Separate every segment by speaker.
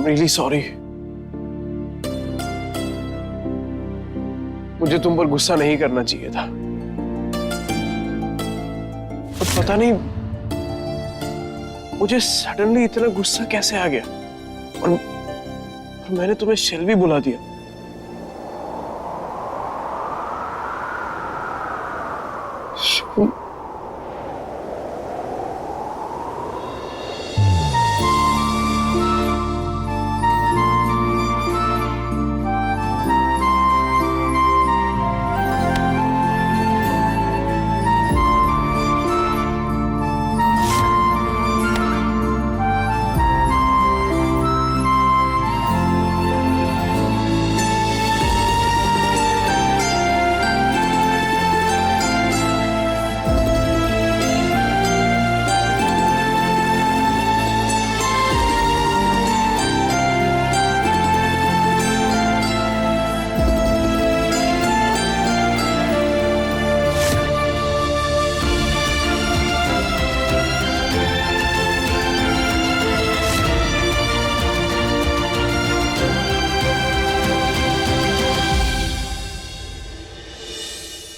Speaker 1: I'm really sorry. मुझे तुम पर गुस्सा नहीं करना चाहिए था, पर पता नहीं मुझे सडनली इतना गुस्सा कैसे आ गया और मैंने तुम्हें शेल्वी बुला दिया।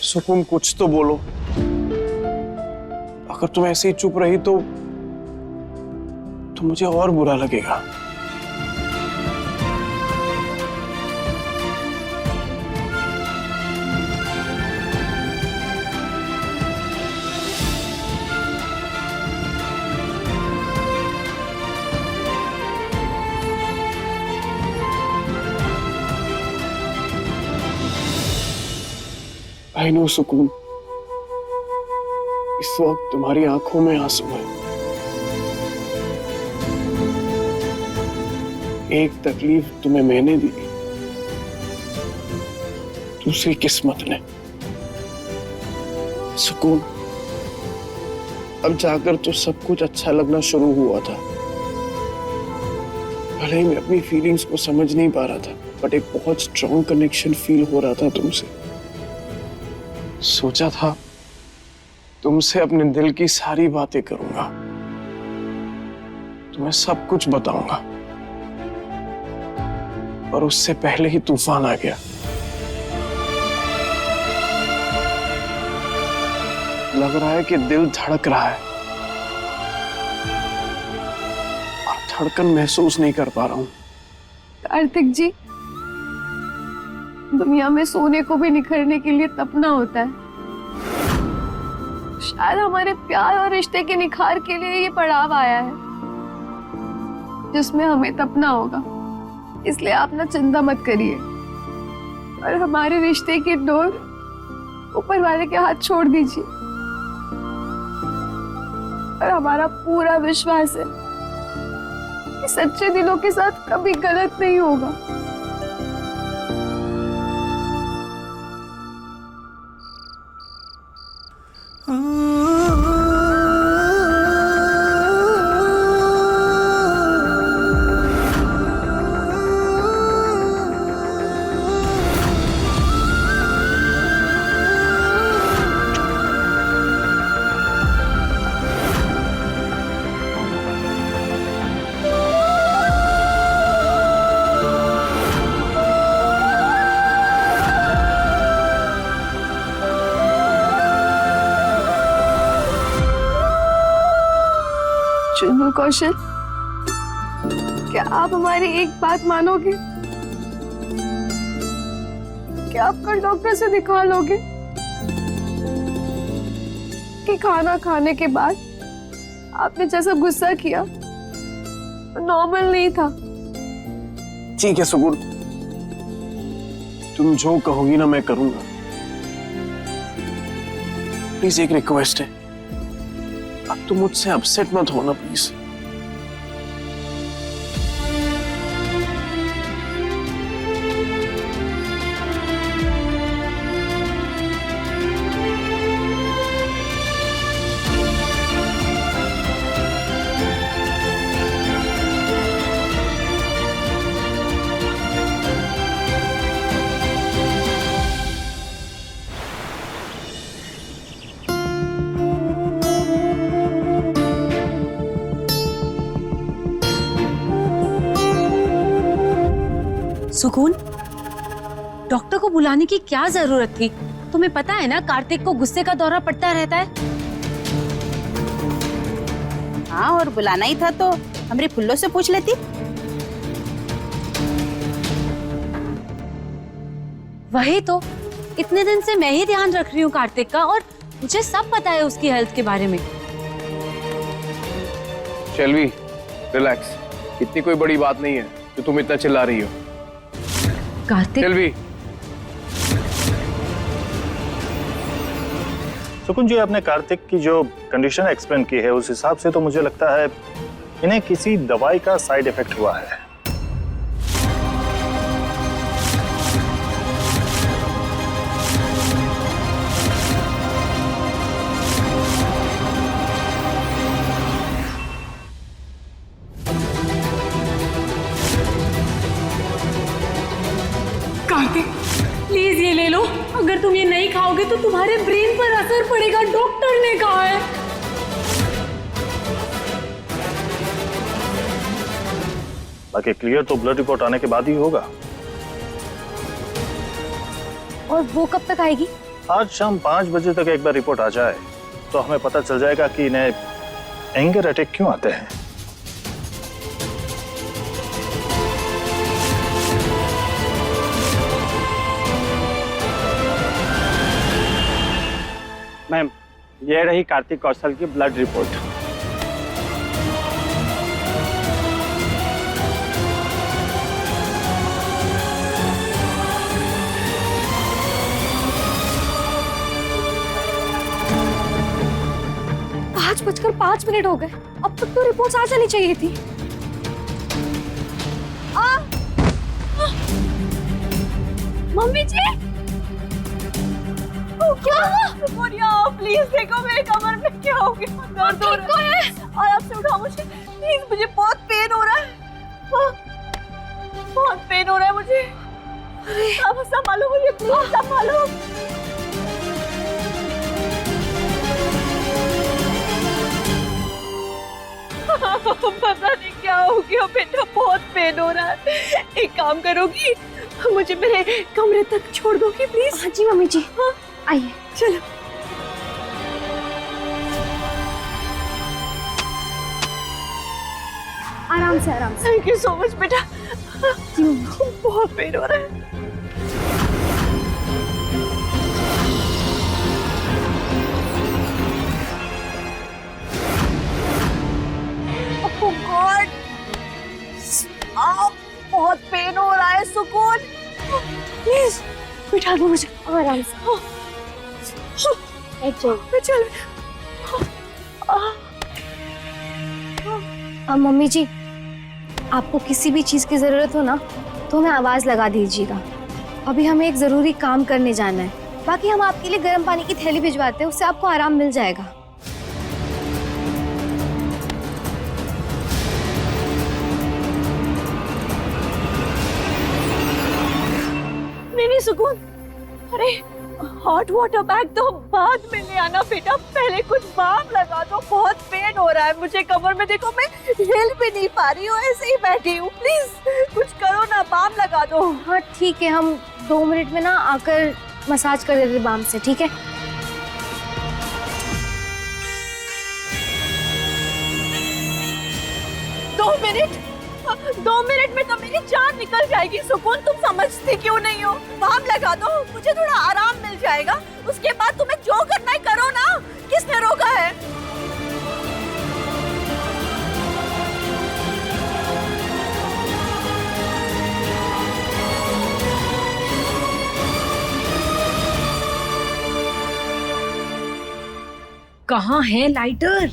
Speaker 1: सुकून, कुछ तो बोलो। अगर तुम ऐसे ही चुप रही तो मुझे और बुरा लगेगा। आई नो सुकून, इस वक्त तुम्हारी आंखों में आंसू है। एक तकलीफ तुम्हें मैंने दी, दूसरी किस्मत ने। सुकून, अब जाकर तो सब कुछ अच्छा लगना शुरू हुआ था। भले ही मैं अपनी फीलिंग्स को समझ नहीं पा रहा था, बट एक बहुत स्ट्रॉन्ग कनेक्शन फील हो रहा था तुमसे। सोचा था तुमसे अपने दिल की सारी बातें करूंगा, तुम्हें सब कुछ बताऊंगा, पर उससे पहले ही तूफान आ गया। लग रहा है कि दिल धड़क रहा है और धड़कन महसूस नहीं कर पा रहा हूं।
Speaker 2: कार्तिक जी, दुनिया में सोने को भी निखरने के लिए तपना होता है। शायद हमारे प्यार और रिश्ते के निखार के लिए ये पड़ाव आया है जिसमें हमें तपना होगा। इसलिए आप ना चिंता मत करिए और हमारे रिश्ते की डोर ऊपर वाले के हाथ छोड़ दीजिए। और हमारा पूरा विश्वास है कि सच्चे दिलों के साथ कभी गलत नहीं होगा। चुन्नू कौशल, क्या आप हमारी एक बात मानोगे? क्या आप कल डॉक्टर से दिखा लोगे कि खाना खाने के बाद आपने जैसा गुस्सा किया नॉर्मल नहीं था?
Speaker 1: ठीक है सुकून, तुम जो कहोगी ना मैं करूंगा। प्लीज एक रिक्वेस्ट है, अब तुम मुझसे अपसेट मत होना प्लीज।
Speaker 3: सुकून, डॉक्टर को बुलाने की क्या जरूरत थी? तुम्हें पता है ना कार्तिक को गुस्से का दौरा पड़ता रहता है।
Speaker 4: हाँ, और बुलाना ही था तो हमारे फुल्लो से पूछ लेती।
Speaker 3: वही तो, इतने दिन से मैं ही ध्यान रख रही हूँ कार्तिक का, और मुझे सब पता है उसकी हेल्थ के बारे में।
Speaker 1: शेल्वी, रिलैक्स, इतनी कोई बड़ी बात नहीं है जो तुम इतना चिल्ला रही हो।
Speaker 3: कार्तिक,
Speaker 1: शेल्वी,
Speaker 5: सुकुन जी, आपने कार्तिक की जो कंडीशन एक्सप्लेन की है उस हिसाब से तो मुझे लगता है इन्हें किसी दवाई का साइड इफेक्ट हुआ है।
Speaker 3: कार्तिक प्लीज ये ले लो। अगर तुम ये नहीं खाओगे तो तुम्हारे ब्रेन पर असर पड़ेगा, डॉक्टर ने कहा है।
Speaker 5: बाकी क्लियर तो ब्लड रिपोर्ट आने के बाद ही होगा।
Speaker 2: और वो कब तक आएगी?
Speaker 5: आज शाम 5 बजे तक एक बार रिपोर्ट आ जाए तो हमें पता चल जाएगा कि इन्हें एंगर अटैक क्यों आते हैं।
Speaker 6: मैम, ये रही कार्तिक कौशल की ब्लड रिपोर्ट।
Speaker 2: पाँच बजकर 5 मिनट हो गए, अब तक तो रिपोर्ट आ जानी चाहिए थी। मम्मी जी, क्या हुआ? प्लीज देखो मेरे कमर में क्या हो गया। दर्द हो रहा है और आपसे उठाओ मुझे प्लीज, मुझे बहुत पेन हो रहा है, बहुत पेन हो रहा है मुझे। आप संभालो मुझे प्लीज, संभालो। पता नहीं क्या हो गया बेटा, बहुत पेन हो रहा है। एक काम करोगी, मुझे मेरे कमरे तक छोड़ दोगी प्लीज? हाँ जी मम्मी जी, हाँ आइए चलो। आराम से आराम से। थैंक यू सो मच बेटा। जी मम्मी, बहुत पेन हो रहा है। ओह गॉड, बहुत पेन हो रहा है। सुकून प्लीज बिठा दो मुझे आराम से। चल। मम्मी जी, आपको किसी भी चीज की जरूरत हो ना तो हमें आवाज लगा दीजिएगा। अभी हमें एक जरूरी काम करने जाना है। बाकी हम आपके लिए गर्म पानी की थैली भिजवाते हैं, उससे आपको आराम मिल जाएगा। नहीं सुकून, अरे हॉट वाटर बैग तो बाद में ले आना बेटा, पहले कुछ बाम लगा दो। बहुत पेन हो रहा है मुझे कमर में, देखो मैं हिल भी नहीं पा रही हूँ, ऐसे ही बैठी हूँ। प्लीज कुछ करो ना, बाम लगा दो। हाँ ठीक है, हम 2 मिनट में ना आकर मसाज कर देते बाम से, ठीक है? दो मिनट में तो मेरी जान निकल जाएगी। सुकून, तुम समझती क्यों नहीं हो? बाम लगा दो, मुझे थोड़ा आराम मिल जाएगा। उसके बाद तुम्हें जो करना है करो ना, किसने रोका है?
Speaker 3: कहाँ है लाइटर?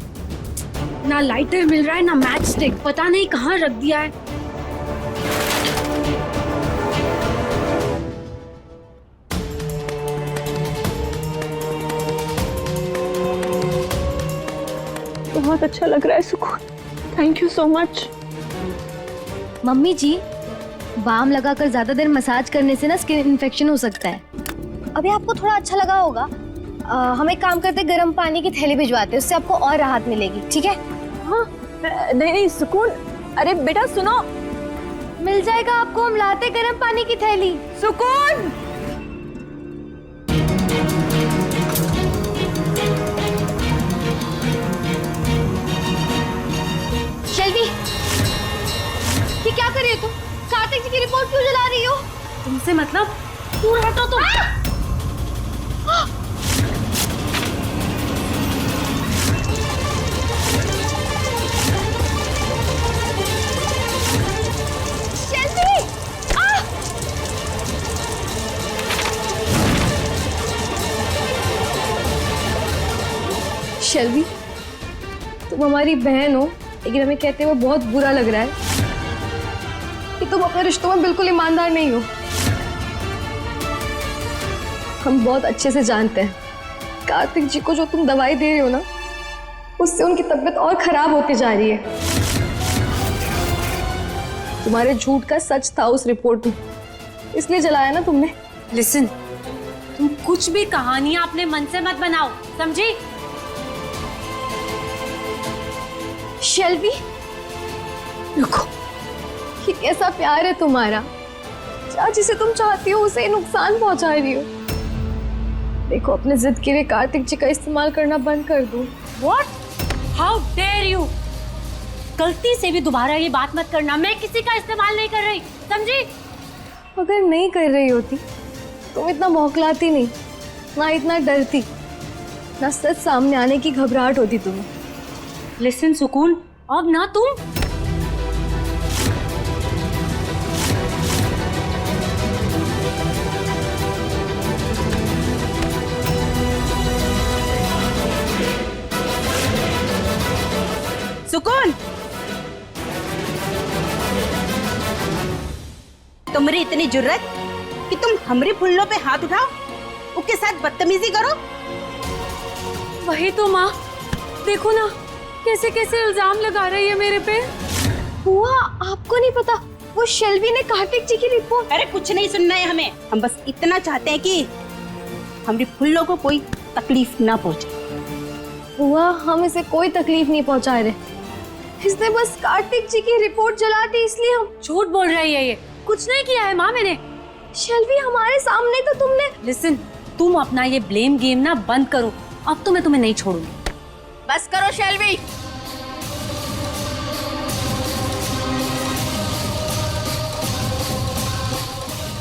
Speaker 3: ना लाइटर मिल रहा है ना मैच स्टिक, पता नहीं कहाँ रख दिया है।
Speaker 2: बहुत अच्छा लग रहा है सुकून, thank you so much. Mummy ji, balm लगाकर ज्यादा देर मसाज करने से ना स्किन इन्फेक्शन हो सकता है। अभी आपको थोड़ा अच्छा लगा होगा, हम एक काम करते, गर्म पानी की थैली भिजवाते, उससे आपको और राहत मिलेगी, ठीक है? हाँ नहीं सुकून, अरे बेटा सुनो, मिल जाएगा आपको, हम लाते गर्म पानी की थैली। सुकून, शेल्वी, ये क्या कर रही हो तुम? कार्तिक जी की रिपोर्ट क्यों जला रही हो?
Speaker 3: तुमसे मतलब? दूर हटो तुम।
Speaker 2: शेल्वी, शेल्वी, तुम हमारी बहन हो, लेकिन हमें कहते हुए बहुत बुरा लग रहा है कि तुम अपने रिश्तों में बिल्कुल ईमानदार नहीं हो। हम बहुत अच्छे से जानते हैं कार्तिक जी को जो तुम दवाई दे रहे हो ना, उससे उनकी तबीयत और खराब होती जा रही है। तुम्हारे झूठ का सच था उस रिपोर्ट में, इसलिए जलाया ना तुमने।
Speaker 3: लिसन, तुम कुछ भी कहानियां अपने मन से मत बनाओ, समझी?
Speaker 2: शेल्वी, रुको, ये कैसा प्यार है तुम्हारा? क्या जिसे तुम चाहती हो उसे नुकसान पहुंचा रही हो। देखो, अपने जिद के लिए कार्तिक जी का इस्तेमाल करना बंद कर दो।
Speaker 3: What? How dare you? गलती से भी दोबारा ये बात मत करना, मैं किसी का इस्तेमाल नहीं कर रही, समझी?
Speaker 2: अगर नहीं कर रही होती तुम इतना बौखलाती नहीं, ना इतना डरती, ना सच सामने आने की घबराहट होती तुम्हें।
Speaker 3: लिसन सुकून, अब ना तुम।
Speaker 4: सुकून, तुम्हारी इतनी जुर्रत कि तुम हमरे फुल्लों पे हाथ उठाओ, उसके साथ बदतमीजी करो।
Speaker 3: वही तो माँ, देखो ना कैसे कैसे इल्जाम लगा रही है मेरे पे।
Speaker 2: हुआ, आपको नहीं पता वो शेल्वी ने कार्तिक जी की रिपोर्ट।
Speaker 4: अरे कुछ नहीं सुनना है हमें, हम बस इतना चाहते हैं कि हमारी फुल्लों को कोई तकलीफ ना पहुंचे।
Speaker 2: हुआ, हम इसे कोई तकलीफ नहीं पहुंचा रहे, इसने बस कार्तिक जी की रिपोर्ट जला दी, इसलिए हम।
Speaker 3: झूठ बोल रही है ये, कुछ नहीं किया है माँ मैंने।
Speaker 2: शेल्वी, हमारे सामने तो तुमने।
Speaker 3: लिसन, तुम अपना ये ब्लेम गेम ना बंद करो, अब तो मैं तुम्हें नहीं छोड़ूंगी।
Speaker 4: बस करो शेल्वी।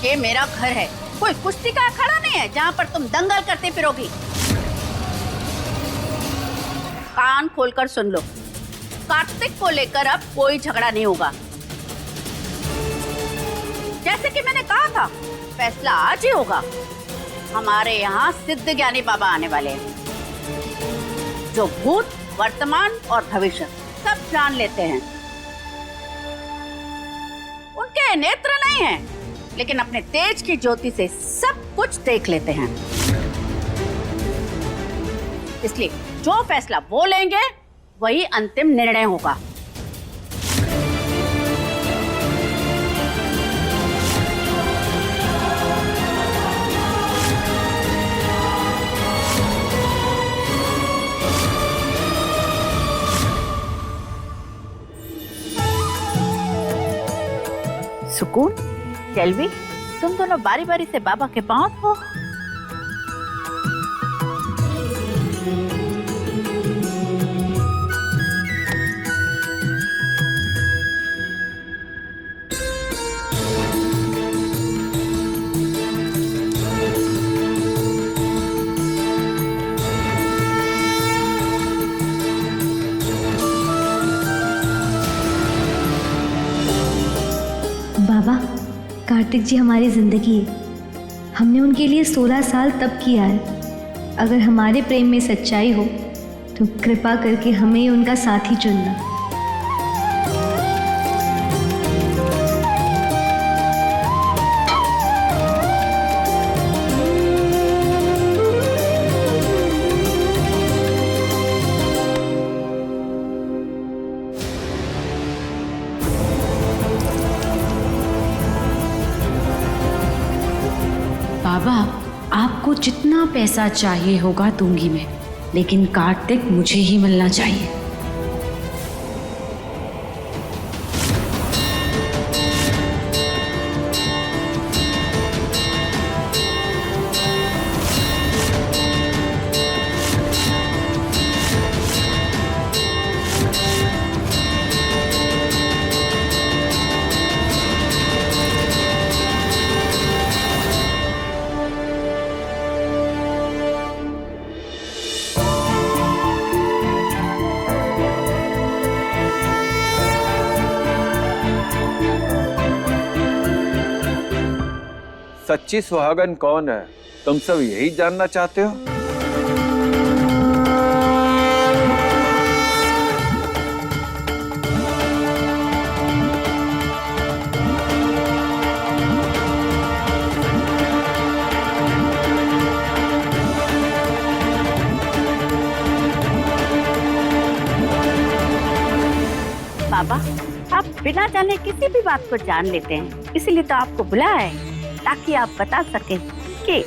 Speaker 4: ये मेरा घर है, कोई कुश्ती का अखाड़ा नहीं है जहाँ पर तुम दंगल करते फिरोगी। कान खोलकर सुन लो, कार्तिक को लेकर अब कोई झगड़ा नहीं होगा। जैसे कि मैंने कहा था, फैसला आज ही होगा। हमारे यहाँ सिद्ध ज्ञानी बाबा आने वाले हैं, जो भूत, वर्तमान और भविष्य सब जान लेते हैं। उनके नेत्र नहीं हैं, लेकिन अपने तेज की ज्योति से सब कुछ देख लेते हैं। इसलिए जो फैसला वो लेंगे वही अंतिम निर्णय होगा। सुकून, शेल्वी, तुम दोनों बारी बारी से बाबा के पांव धो।
Speaker 2: बाबा, कार्तिक जी हमारी जिंदगी है, हमने उनके लिए 16 साल तप किया है। अगर हमारे प्रेम में सच्चाई हो तो कृपा करके हमें उनका साथी चुनना।
Speaker 3: बाबा, आपको जितना पैसा चाहिए होगा दूंगी मैं, लेकिन कार्तिक मुझे ही मिलना चाहिए।
Speaker 7: सच्ची सुहागन कौन है, तुम सब यही जानना चाहते हो?
Speaker 4: बाबा, आप बिना जाने किसी भी बात को जान लेते हैं, इसीलिए तो आपको बुलाया है, ताकि आप बता सकें कि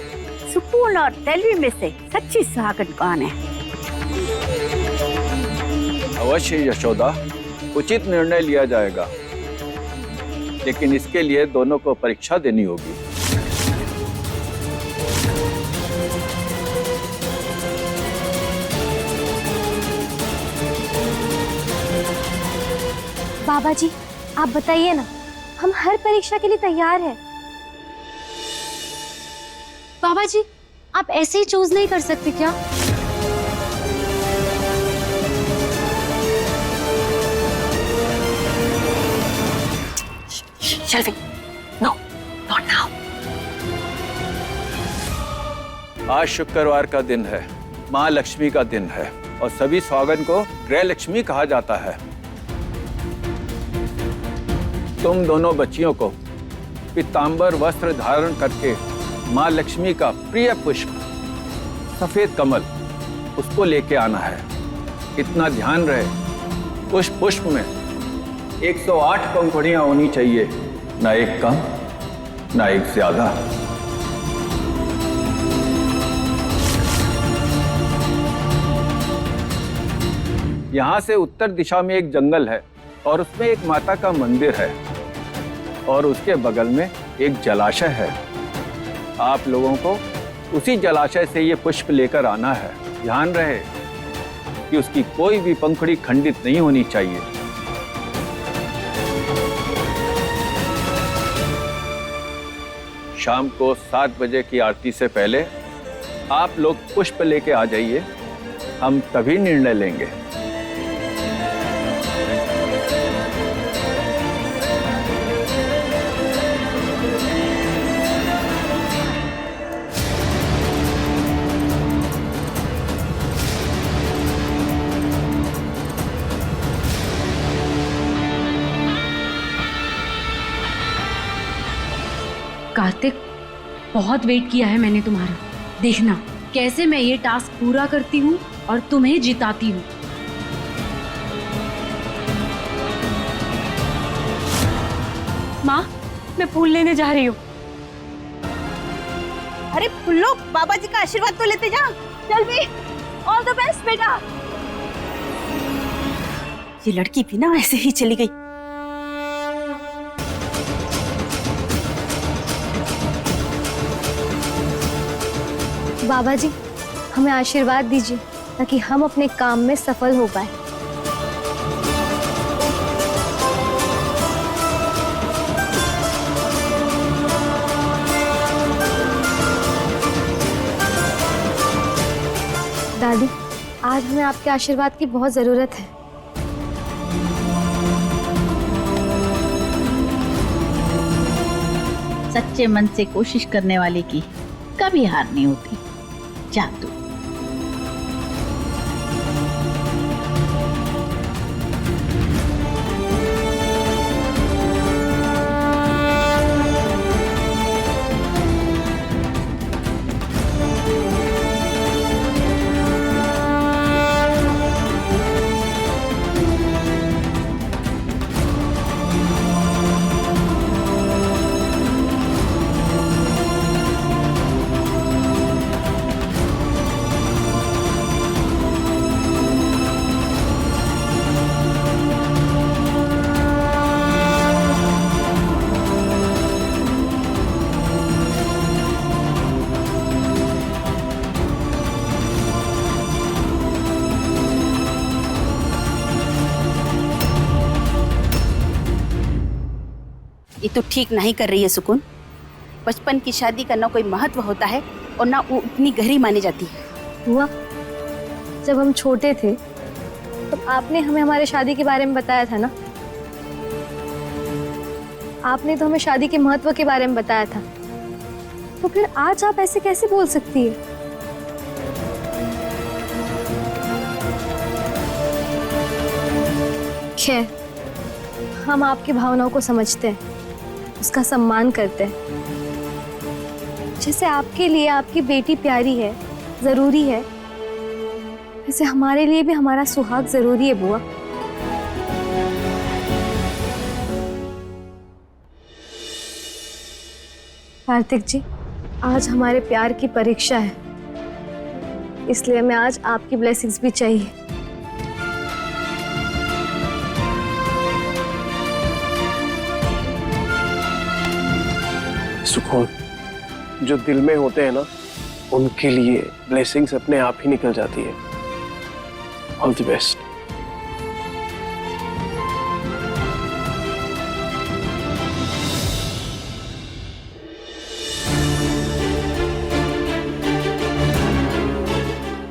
Speaker 4: सुकून और तेलवी में से सच्ची सुहागन कौन है।
Speaker 7: अवश्य यशोदा, उचित निर्णय लिया जाएगा, लेकिन इसके लिए दोनों को परीक्षा देनी होगी।
Speaker 8: बाबा जी, आप बताइए ना, हम हर परीक्षा के लिए तैयार हैं। बाबा जी, आप ऐसे ही चूज नहीं कर सकते क्या?
Speaker 2: शेल्वी, नो, नॉट नाउ।
Speaker 7: आज शुक्रवार का दिन है, माँ लक्ष्मी का दिन है, और सभी सुहागन को गृह लक्ष्मी कहा जाता है। तुम दोनों बच्चियों को पीतांबर वस्त्र धारण करके माँ लक्ष्मी का प्रिय पुष्प सफेद कमल उसको लेके आना है। इतना ध्यान रहे, उस पुष्प में 108 पंखुड़ियां होनी चाहिए, ना एक कम ना एक ज्यादा। यहां से उत्तर दिशा में एक जंगल है और उसमें एक माता का मंदिर है और उसके बगल में एक जलाशय है। आप लोगों को उसी जलाशय से ये पुष्प लेकर आना है। ध्यान रहे कि उसकी कोई भी पंखुड़ी खंडित नहीं होनी चाहिए। शाम को 7 बजे की आरती से पहले आप लोग पुष्प लेके आ जाइए, हम तभी निर्णय लेंगे।
Speaker 3: कार्तिक, बहुत वेट किया है मैंने तुम्हारा। देखना कैसे मैं ये टास्क पूरा करती हूँ और तुम्हें जिताती हूँ। माँ, मैं फूल लेने जा रही हूँ।
Speaker 2: अरे फुल्लो, बाबा जी का आशीर्वाद तो लेते जा। चल भी, ऑल द बेस्ट बेटा। ये लड़की भी ना ऐसे ही चली गई।
Speaker 8: बाबा जी, हमें आशीर्वाद दीजिए ताकि हम अपने काम में सफल हो पाए। दादी, आज हमें आपके आशीर्वाद की बहुत जरूरत है।
Speaker 4: सच्चे मन से कोशिश करने वाले की कभी हार नहीं होती। जादू। ये तो ठीक नहीं कर रही है सुकून। बचपन की शादी का ना कोई महत्व होता है और ना वो उतनी गहरी मानी जाती है।
Speaker 8: हुआ, जब हम छोटे थे तब आपने हमें हमारे शादी के बारे में बताया था ना। आपने तो हमें शादी के महत्व के बारे में बताया था। तो फिर आज आप ऐसे कैसे बोल सकती है? खैर, हम आपकी भावनाओं को समझते हैं, उसका सम्मान करते हैं। जैसे आपके लिए आपकी बेटी प्यारी है, जरूरी है, वैसे हमारे लिए भी हमारा सुहाग जरूरी है बुआ। कार्तिक जी, आज हमारे प्यार की परीक्षा है, इसलिए हमें आज आपकी ब्लेसिंग्स भी चाहिए।
Speaker 1: सुकून जो दिल में होते हैं ना, उनके लिए ब्लेसिंग्स अपने आप ही निकल जाती है। All the best.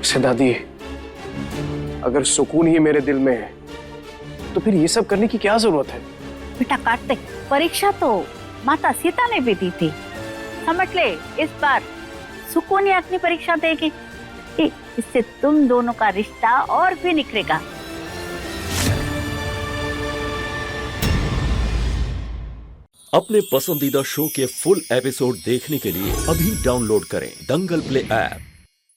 Speaker 1: से दादी, अगर सुकून ही मेरे दिल में है तो फिर ये सब करने की क्या जरूरत है?
Speaker 4: बेटा कार्तिक, परीक्षा तो माता सीता ने भी दी थी, समझ ले इस बार सुकून ही अपनी परीक्षा देगी। इससे तुम दोनों का रिश्ता और भी निखरेगा।
Speaker 9: अपने पसंदीदा शो के फुल एपिसोड देखने के लिए अभी डाउनलोड करें दंगल प्ले ऐप।